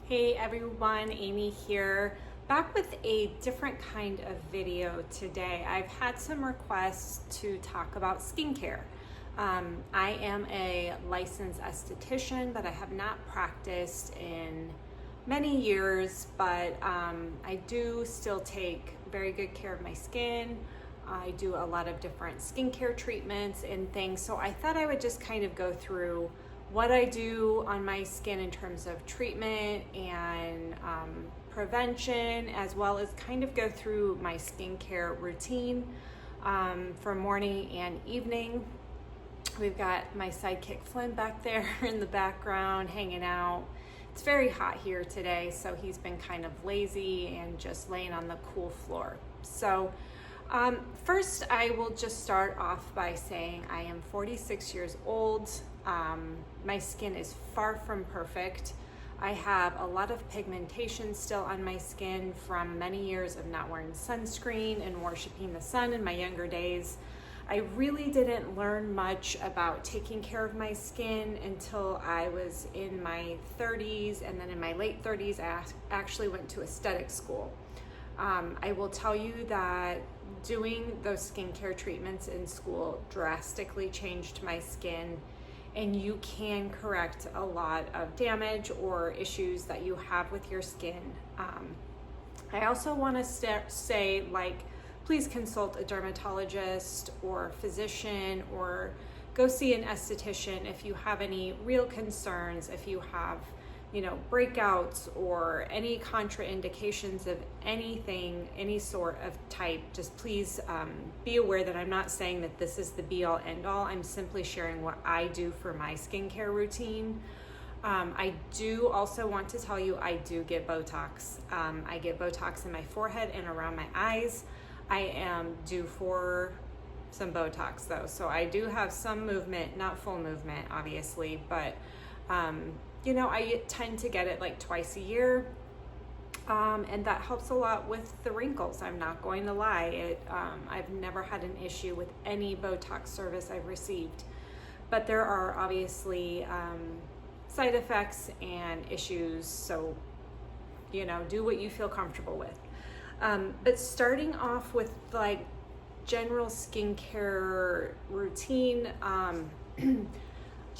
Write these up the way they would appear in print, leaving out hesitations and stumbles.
Hey everyone, Amy here, back with a different kind of video today. I've had some requests to talk about skincare. I am a licensed esthetician, but I have not practiced in many years, but I do still take very good care of my skin. I do a lot of different skincare treatments and things, so I thought I would just kind of go through what I do on my skin in terms of treatment and prevention, as well as kind of go through my skincare routine for morning and evening. We've got my sidekick Flynn back there in the background hanging out. It's very hot here today, so he's been kind of lazy and just laying on the cool floor. So first, I will just start off by saying I am 46 years old. My skin is far from perfect. I have a lot of pigmentation still on my skin from many years of not wearing sunscreen and worshiping the sun in my younger days. I really didn't learn much about taking care of my skin until I was in my 30s, and then in my late 30s I actually went to aesthetic school. I will tell you that doing those skincare treatments in school drastically changed my skin, and you can correct a lot of damage or issues that you have with your skin. I also want to say, please consult a dermatologist or physician, or go see an esthetician if you have any real concerns, if you have breakouts or any contraindications of anything, any sort of type. Just please be aware that I'm not saying that this is the be all end all. I'm simply sharing what I do for my skincare routine. I do also want to tell you I do get Botox. I get Botox in my forehead and around my eyes. I am due for some Botox though, so I do have some movement, not full movement obviously, but I tend to get it like twice a year, and that helps a lot with the wrinkles. I'm not going to lie. I've never had an issue with any Botox service I've received, but there are obviously side effects and issues, so do what you feel comfortable with. But starting off with like general skincare routine,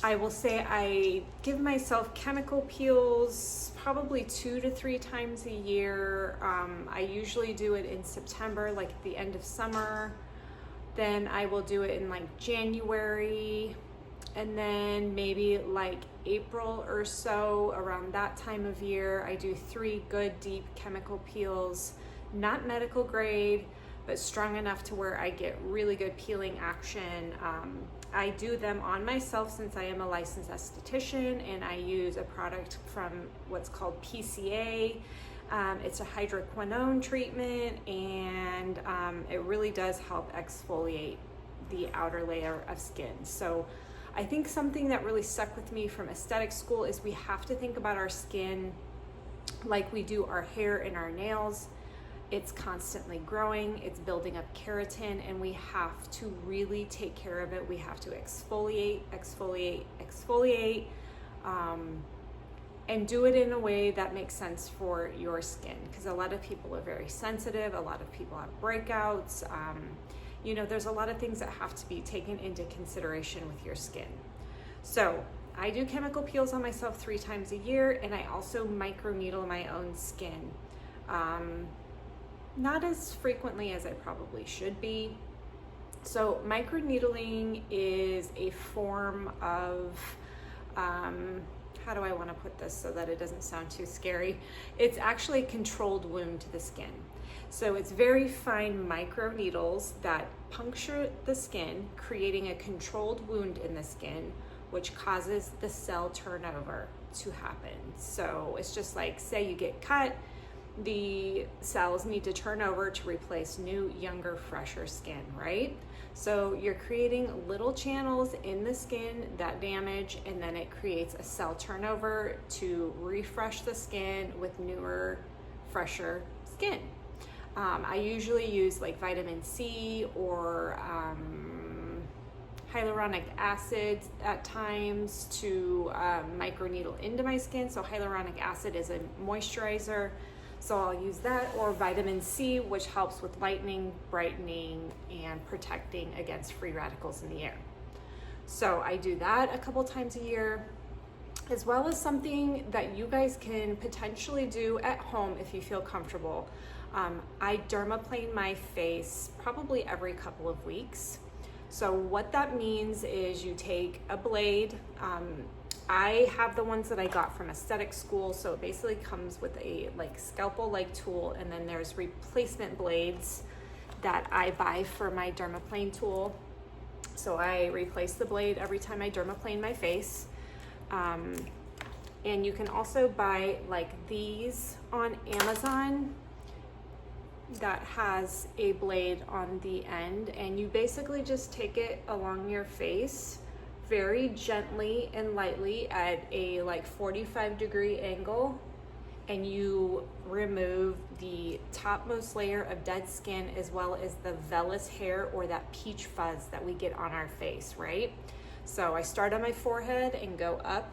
I will say I give myself chemical peels probably 2 to 3 times a year. I usually do it in September, like at the end of summer. Then I will do it in like January, and then maybe like April or so, around that time of year. I do 3 good deep chemical peels, not medical grade, but strong enough to where I get really good peeling action. I do them on myself since I am a licensed esthetician, and I use a product from what's called PCA. It's a hydroquinone treatment, and it really does help exfoliate the outer layer of skin. So I think something that really stuck with me from aesthetic school is we have to think about our skin like we do our hair and our nails. It's constantly growing, it's building up keratin, and we have to really take care of it. We have to exfoliate, and do it in a way that makes sense for your skin, because a lot of people are very sensitive, a lot of people have breakouts. There's a lot of things that have to be taken into consideration with your skin. So I do chemical peels on myself 3 times a year, and I also microneedle my own skin. Not as frequently as I probably should be. So microneedling is a form of, how do I want to put this so that it doesn't sound too scary? It's actually a controlled wound to the skin. So it's very fine micro needles that puncture the skin, creating a controlled wound in the skin, which causes the cell turnover to happen. So it's just like, say you get cut, the cells need to turn over to replace new, younger, fresher skin, right? So you're creating little channels in the skin that damage, and then it creates a cell turnover to refresh the skin with newer, fresher skin. I usually use like vitamin C or hyaluronic acid at times to microneedle into my skin. So hyaluronic acid is a moisturizer, so I'll use that, or vitamin C, which helps with lightening, brightening, and protecting against free radicals in the air. So I do that a couple times a year, as well as something that you guys can potentially do at home if you feel comfortable. I dermaplane my face probably every couple of weeks. So what that means is you take a blade. I have the ones that I got from aesthetic school, so it basically comes with a like scalpel-like tool, and then there's replacement blades that I buy for my dermaplane tool. So I replace the blade every time I dermaplane my face. And you can also buy like these on Amazon that has a blade on the end, and you basically just take it along your face very gently and lightly at a like 45-degree angle, and you remove the topmost layer of dead skin as well as the vellus hair or that peach fuzz that we get on our face, right? So I start on my forehead and go up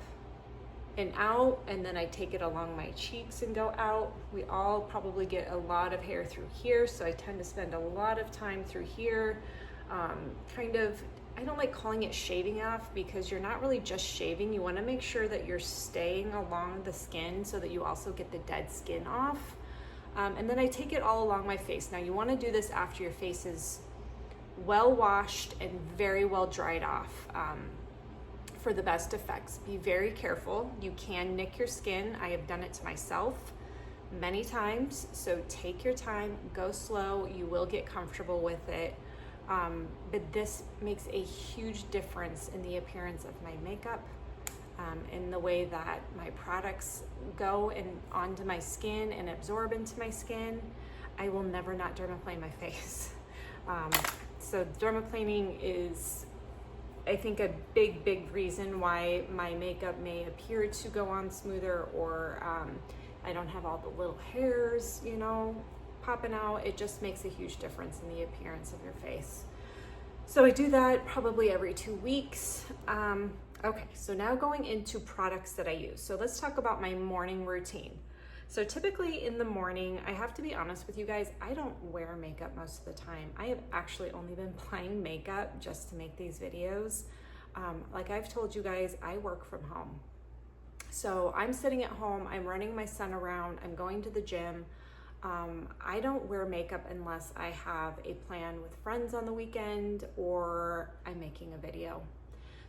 and out, and then I take it along my cheeks and go out. We all probably get a lot of hair through here, so I tend to spend a lot of time through here. I don't like calling it shaving off, because you're not really just shaving. You want to make sure that you're staying along the skin so that you also get the dead skin off. And then I take it all along my face. Now you want to do this after your face is well washed and very well dried off. For the best effects, be very careful. You can nick your skin. I have done it to myself many times, so take your time, go slow. You will get comfortable with it. But this makes a huge difference in the appearance of my makeup, in the way that my products go and onto my skin and absorb into my skin. I will never not dermaplane my face. So dermaplaning is, I think, a big reason why my makeup may appear to go on smoother, or I don't have all the little hairs, you know, popping out. It just makes a huge difference in the appearance of your face. So I do that probably every 2 weeks. Okay, so now going into products that I use. So let's talk about my morning routine. So typically in the morning, I have to be honest with you guys, I don't wear makeup most of the time. I have actually only been applying makeup just to make these videos. Like I've told you guys, I work from home. So I'm sitting at home, I'm running my son around, I'm going to the gym. I don't wear makeup unless I have a plan with friends on the weekend or I'm making a video.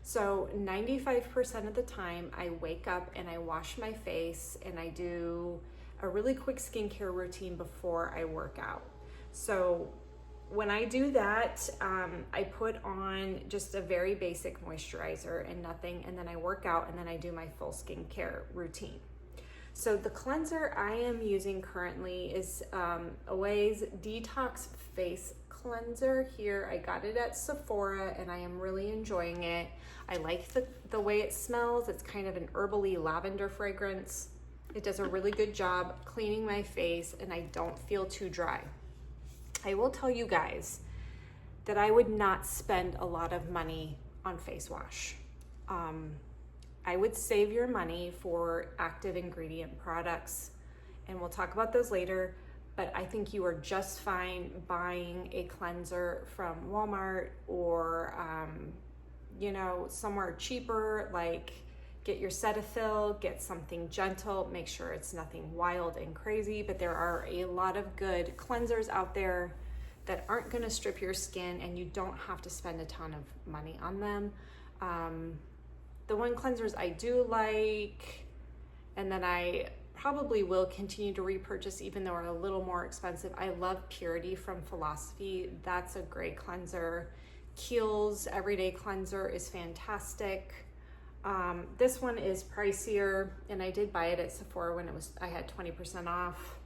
So 95% of the time I wake up and I wash my face and I do a really quick skincare routine before I work out. So when I do that, I put on just a very basic moisturizer and nothing, and then I work out, and then I do my full skincare routine. So the cleanser I am using currently is Away's Detox Face Cleanser. Here, I got it at Sephora and I am really enjoying it. I like the way it smells. It's kind of an herbally lavender fragrance. It does a really good job cleaning my face and I don't feel too dry. I will tell you guys that I would not spend a lot of money on face wash. I would save your money for active ingredient products, and we'll talk about those later, but I think you are just fine buying a cleanser from Walmart or, you know, somewhere cheaper, like get your Cetaphil, get something gentle, make sure it's nothing wild and crazy, but there are a lot of good cleansers out there that aren't gonna strip your skin and you don't have to spend a ton of money on them. The one cleansers I do like, and then I probably will continue to repurchase even though they're a little more expensive. I love Purity from Philosophy. That's a great cleanser. Kiehl's Everyday Cleanser is fantastic. This one is pricier, and I did buy it at Sephora when I had 20% off,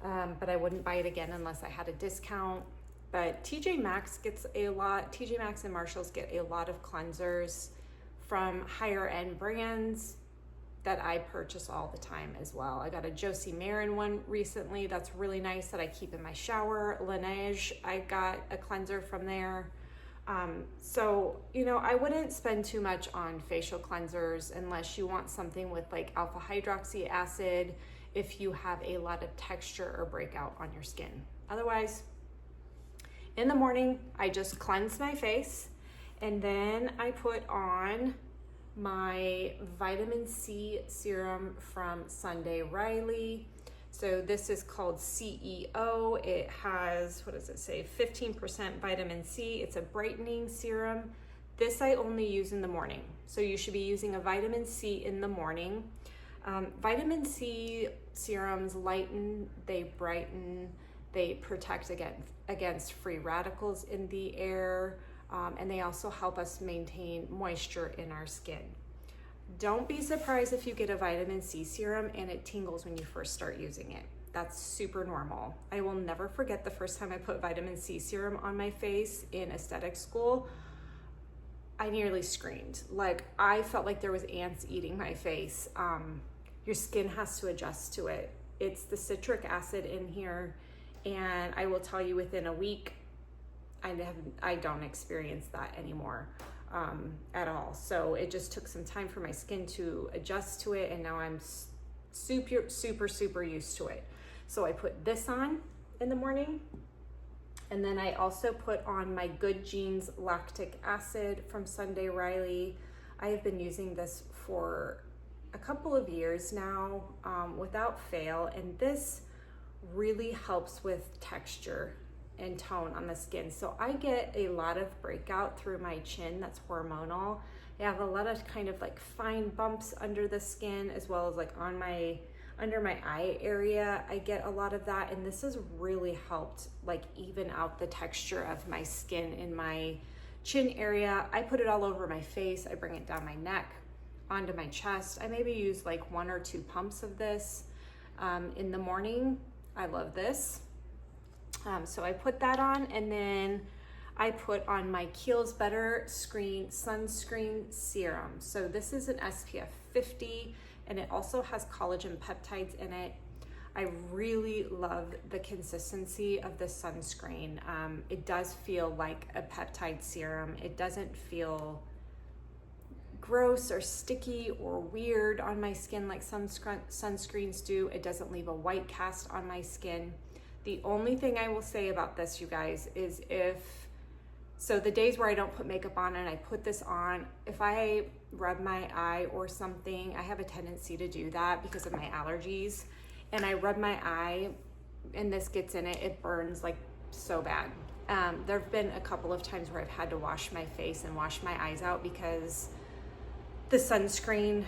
but I wouldn't buy it again unless I had a discount. But TJ Maxx and Marshalls get a lot of cleansers from higher end brands that I purchase all the time as well. I got a Josie Maran one recently that's really nice that I keep in my shower. Laneige, I got a cleanser from there. So, you know, I wouldn't spend too much on facial cleansers unless you want something with like alpha hydroxy acid if you have a lot of texture or breakout on your skin. Otherwise, in the morning, I just cleanse my face and then I put on my vitamin C serum from Sunday Riley. So this is called CEO. It has, what does it say? 15% vitamin C. It's a brightening serum. This I only use in the morning. So you should be using a vitamin C in the morning. Vitamin C serums lighten, they brighten, they protect against free radicals in the air, and they also help us maintain moisture in our skin. Don't be surprised if you get a vitamin C serum and it tingles when you first start using it. That's super normal. I will never forget the first time I put vitamin C serum on my face in aesthetic school. I nearly screamed. Like, I felt like there was ants eating my face. Your skin has to adjust to it. It's the citric acid in here, and I will tell you within a week, I don't experience that anymore. At all. So it just took some time for my skin to adjust to it, and now I'm super used to it. So I put this on in the morning, and then I also put on my Good Genes lactic acid from Sunday Riley. I have been using this for a couple of years now, without fail, and this really helps with texture and tone on the skin. So I get a lot of breakout through my chin that's hormonal. I have a lot of kind of like fine bumps under the skin, as well as like on under my eye area. I get a lot of that, and this has really helped like even out the texture of my skin in my chin area. I put it all over my face. I bring it down my neck, onto my chest. I maybe use like 1 or 2 pumps of this in the morning. I love this. So I put that on, and then I put on my Kiehl's Better Sunscreen Serum. So this is an SPF 50, and it also has collagen peptides in it. I really love the consistency of the sunscreen. It does feel like a peptide serum. It doesn't feel gross or sticky or weird on my skin like some sunscreens do. It doesn't leave a white cast on my skin. The only thing I will say about this, you guys, is so the days where I don't put makeup on and I put this on, if I rub my eye or something, I have a tendency to do that because of my allergies, and I rub my eye and this gets in it, it burns like so bad. There have been a couple of times where I've had to wash my face and wash my eyes out because the sunscreen,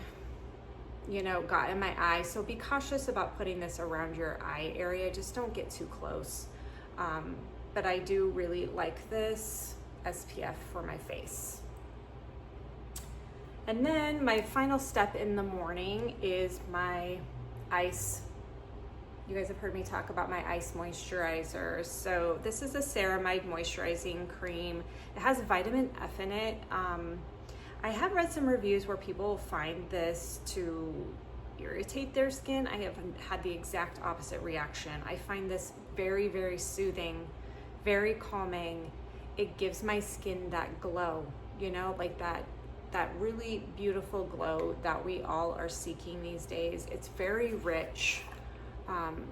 you know, got in my eye. So be cautious about putting this around your eye area. Just don't get too close. But I do really like this SPF for my face. And then my final step in the morning is my ice. You guys have heard me talk about my ice moisturizer. So this is a ceramide moisturizing cream. It has vitamin F in it. I have read some reviews where people find this to irritate their skin. I have had the exact opposite reaction. I find this very soothing, very calming. It gives my skin that glow, you know, like that really beautiful glow that we all are seeking these days. It's very rich.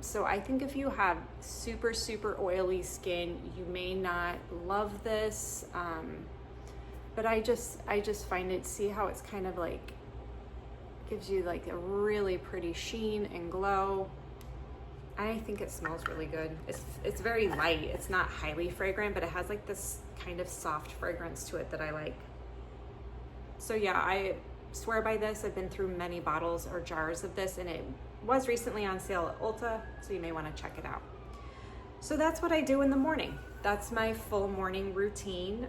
So I think if you have super oily skin, you may not love this. But I just find it, see how it's kind of like, gives you like a really pretty sheen and glow. I think it smells really good. It's very light. It's not highly fragrant, but it has like this kind of soft fragrance to it that I like. So yeah, I swear by this. I've been through many bottles or jars of this, and it was recently on sale at Ulta, so you may want to check it out. So that's what I do in the morning. That's my full morning routine.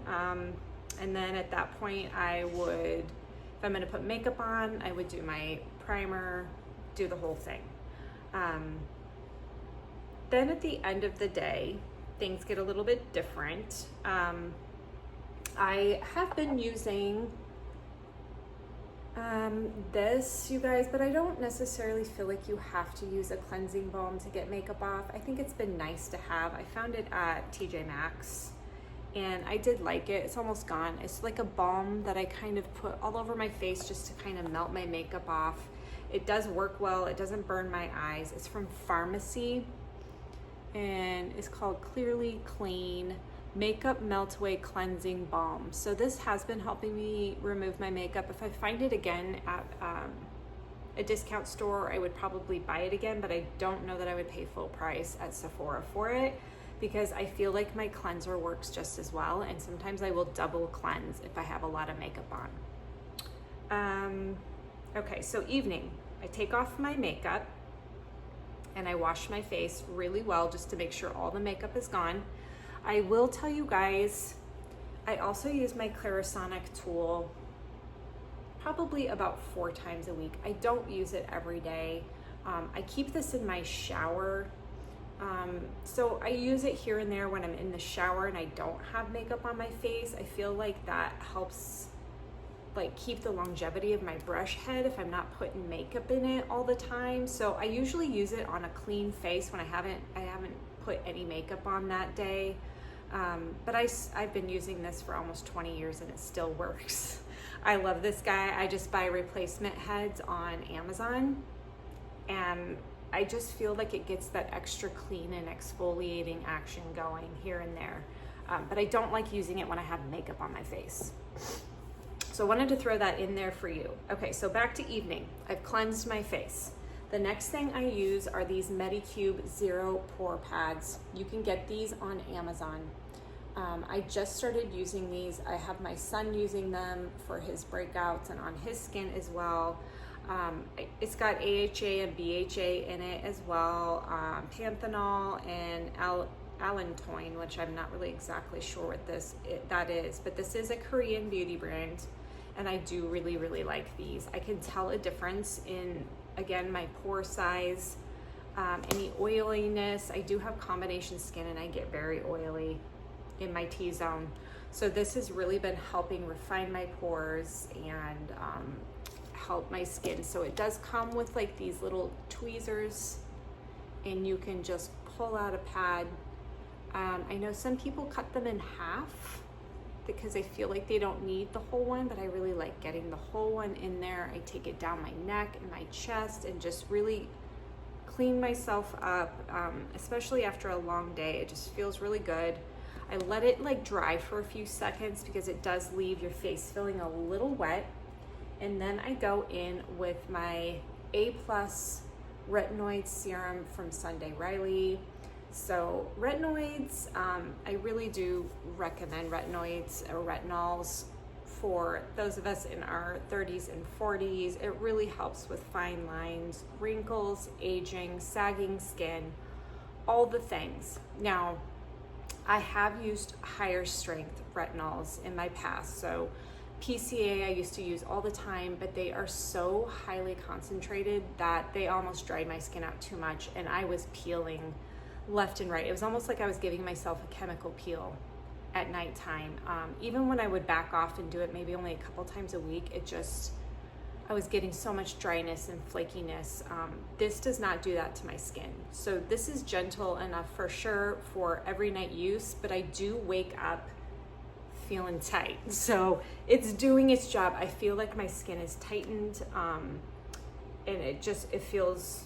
And then at that point, I would, if I'm gonna put makeup on, I would do my primer, do the whole thing. Then at the end of the day, things get a little bit different. I have been using this, you guys, but I don't necessarily feel like you have to use a cleansing balm to get makeup off. I think it's been nice to have. I found it at TJ Maxx, and I did like it. It's almost gone. It's like a balm that I kind of put all over my face just to kind of melt my makeup off. It does work well. It doesn't burn my eyes. It's from Pharmacy, and it's called Clearly Clean Makeup Melt Away Cleansing Balm. So this has been helping me remove my makeup. If I find it again at a discount store, I would probably buy it again, but I don't know that I would pay full price at Sephora for it, because I feel like my cleanser works just as well, and sometimes I will double cleanse if I have a lot of makeup on. Okay, so evening, I take off my makeup and I wash my face really well just to make sure all the makeup is gone. I will tell you guys, I also use my Clarisonic tool probably about 4 times a week. I don't use it every day. I keep this in my shower. So I use it here and there when I'm in the shower and I don't have makeup on my face. I feel like that helps like keep the longevity of my brush head if I'm not putting makeup in it all the time. So I usually use it on a clean face when I haven't put any makeup on that day. But I've been using this for almost 20 years and it still works. I love this guy. I just buy replacement heads on Amazon, and I just feel like it gets that extra clean and exfoliating action going here and there. But I don't like using it when I have makeup on my face. So I wanted to throw that in there for you. Okay, so back to evening. I've cleansed my face. The next thing I use are these Medicube Zero Pore Pads. You can get these on Amazon. I just started using these. I have my son using them for his breakouts and on his skin as well. It's got AHA and BHA in it as well, panthenol and allantoin, which I'm not really exactly sure what that is, but this is a Korean beauty brand, and I do really, really like these. I can tell a difference in, again, my pore size, any oiliness. I do have combination skin and I get very oily in my T-zone. So this has really been helping refine my pores and help my skin. So it does come with like these little tweezers, and you can just pull out a pad. I know some people cut them in half because I feel like they don't need the whole one, but I really like getting the whole one in there. I take it down my neck and my chest and just really clean myself up, especially after a long day. It just feels really good. I let it like dry for a few seconds because it does leave your face feeling a little wet. And then I go in with my A+ retinoid serum from Sunday Riley. So retinoids, I really do recommend retinoids or retinols for those of us in our 30s and 40s. It really helps with fine lines, wrinkles, aging, sagging skin, all the things. Now, I have used higher strength retinols in my past. So PCA I used to use all the time, but they are so highly concentrated that they almost dried my skin out too much, and I was peeling left and right. It was almost like I was giving myself a chemical peel at nighttime. Even when I would back off and do it maybe only a couple times a week, I was getting so much dryness and flakiness. This does not do that to my skin. So this is gentle enough for sure for every night use, but I do wake up feeling tight. So it's doing its job. I feel like my skin is tightened, and it feels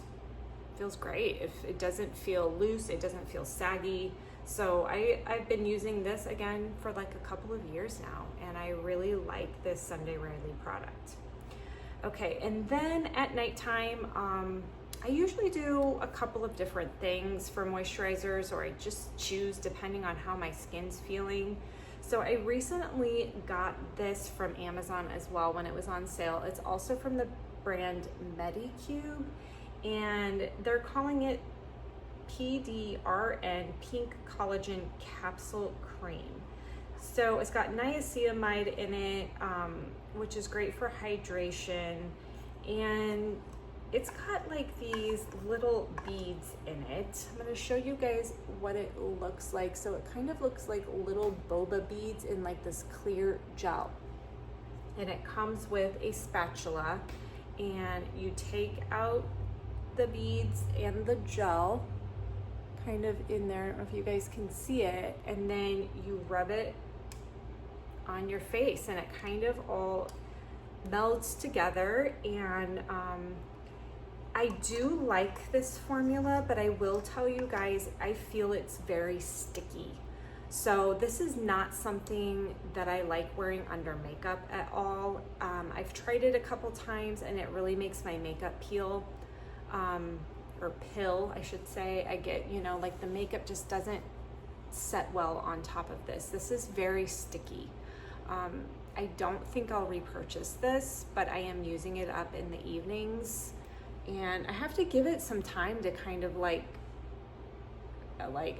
great. If it doesn't feel loose, it doesn't feel saggy. So I've been using this again for like a couple of years now, and I really like this Sunday Riley product. Okay, and then at nighttime, I usually do a couple of different things for moisturizers, or I just choose depending on how my skin's feeling. So I recently got this from Amazon as well when it was on sale. It's also from the brand Medicube, and they're calling it PDRN Pink Collagen Capsule Cream. So it's got niacinamide in it, which is great for hydration, and it's got like these little beads in it. I'm gonna show you guys what it looks like. So it kind of looks like little boba beads in like this clear gel. And it comes with a spatula, and you take out the beads and the gel, kind of in there. I don't know if you guys can see it. And then you rub it on your face and it kind of all melts together. And I do like this formula, but I will tell you guys, I feel it's very sticky. So this is not something that I like wearing under makeup at all. I've tried it a couple times and it really makes my makeup peel, or pill, I should say. I get, you know, like the makeup just doesn't set well on top of this. This is very sticky. I don't think I'll repurchase this, but I am using it up in the evenings. And I have to give it some time to kind of like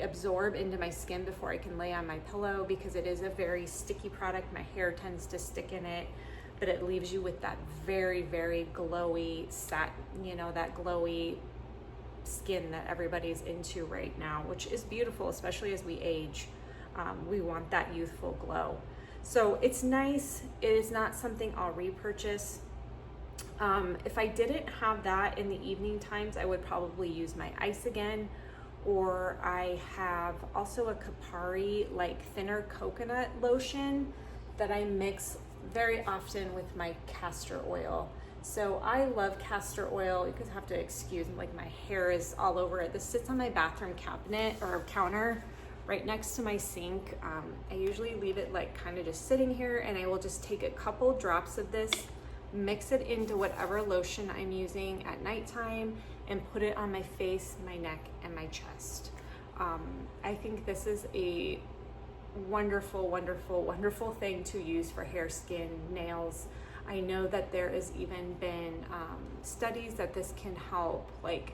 absorb into my skin before I can lay on my pillow, because it is a very sticky product. My hair tends to stick in it, but it leaves you with that very, very glowy you know, that glowy skin that everybody's into right now, which is beautiful, especially as we age. We want that youthful glow. So it's nice. It is not something I'll repurchase. If I didn't have that in the evening times, I would probably use my ice again, or I have also a Kapari like thinner coconut lotion that I mix very often with my castor oil. So I love castor oil. You guys have to excuse me, like my hair is all over it. This sits on my bathroom cabinet or counter right next to my sink. I usually leave it like kind of just sitting here, and I will just take a couple drops of this, mix it into whatever lotion I'm using at nighttime, and put it on my face, my neck, and my chest. I think this is a wonderful, wonderful, wonderful thing to use for hair, skin, nails. I know that there has even been studies that this can help, like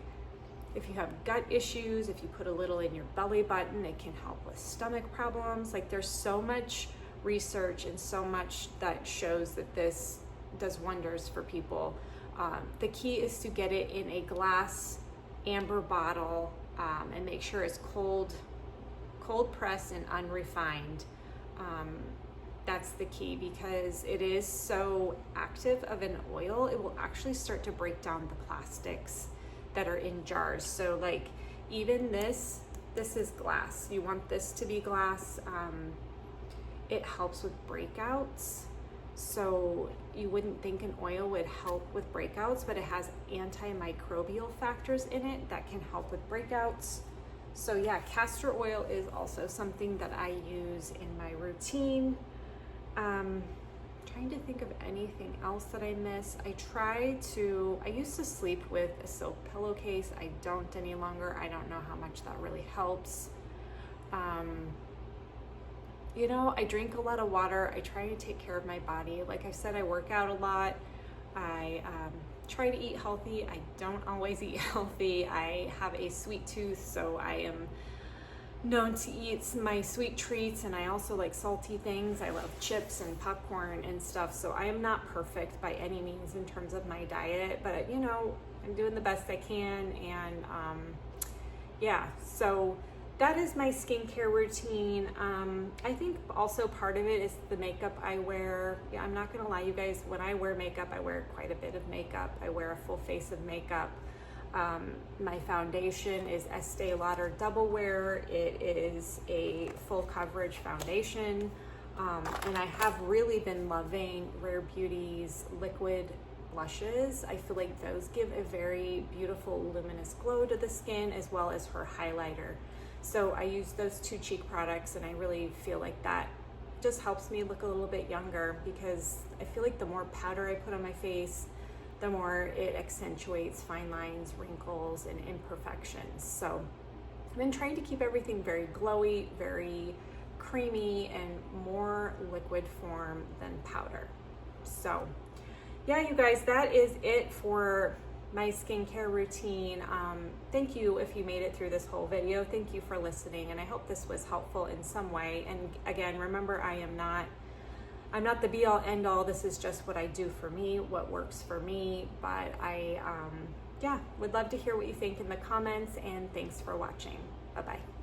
if you have gut issues, if you put a little in your belly button, it can help with stomach problems. Like there's so much research and so much that shows that this does wonders for people. The key is to get it in a glass amber bottle, and make sure it's cold pressed and unrefined. That's the key, because it is so active of an oil, it will actually start to break down the plastics that are in jars. So like even this is glass. You want this to be glass. It helps with breakouts. So you wouldn't think an oil would help with breakouts, but it has antimicrobial factors in it that can help with breakouts. So yeah, castor oil is also something that I use in my routine. Trying to think of anything else that I miss. I used to sleep with a silk pillowcase. I don't any longer. I don't know how much that really helps. You know, I drink a lot of water. I try to take care of my body. Like I said, I work out a lot. I try to eat healthy. I don't always eat healthy. I have a sweet tooth, so I am known to eat my sweet treats, and I also like salty things. I love chips and popcorn and stuff. So I am not perfect by any means in terms of my diet, but you know, I'm doing the best I can. And yeah, so that is my skincare routine. I think also part of it is the makeup I wear. Yeah, I'm not gonna lie, you guys, when I wear makeup, I wear quite a bit of makeup. I wear a full face of makeup. My foundation is Estee Lauder Double Wear. It is a full coverage foundation. And I have really been loving Rare Beauty's liquid blushes. I feel like those give a very beautiful luminous glow to the skin, as well as her highlighter. So I use those two cheek products, and I really feel like that just helps me look a little bit younger, because I feel like the more powder I put on my face, the more it accentuates fine lines, wrinkles, and imperfections. So I've been trying to keep everything very glowy, very creamy, and more liquid form than powder. So yeah, you guys, that is it for my skincare routine. Thank you if you made it through this whole video. Thank you for listening, and I hope this was helpful in some way. And again, remember, I'm not the be all end all. This is just what I do for me, what works for me. But I would love to hear what you think in the comments, and thanks for watching. Bye-bye.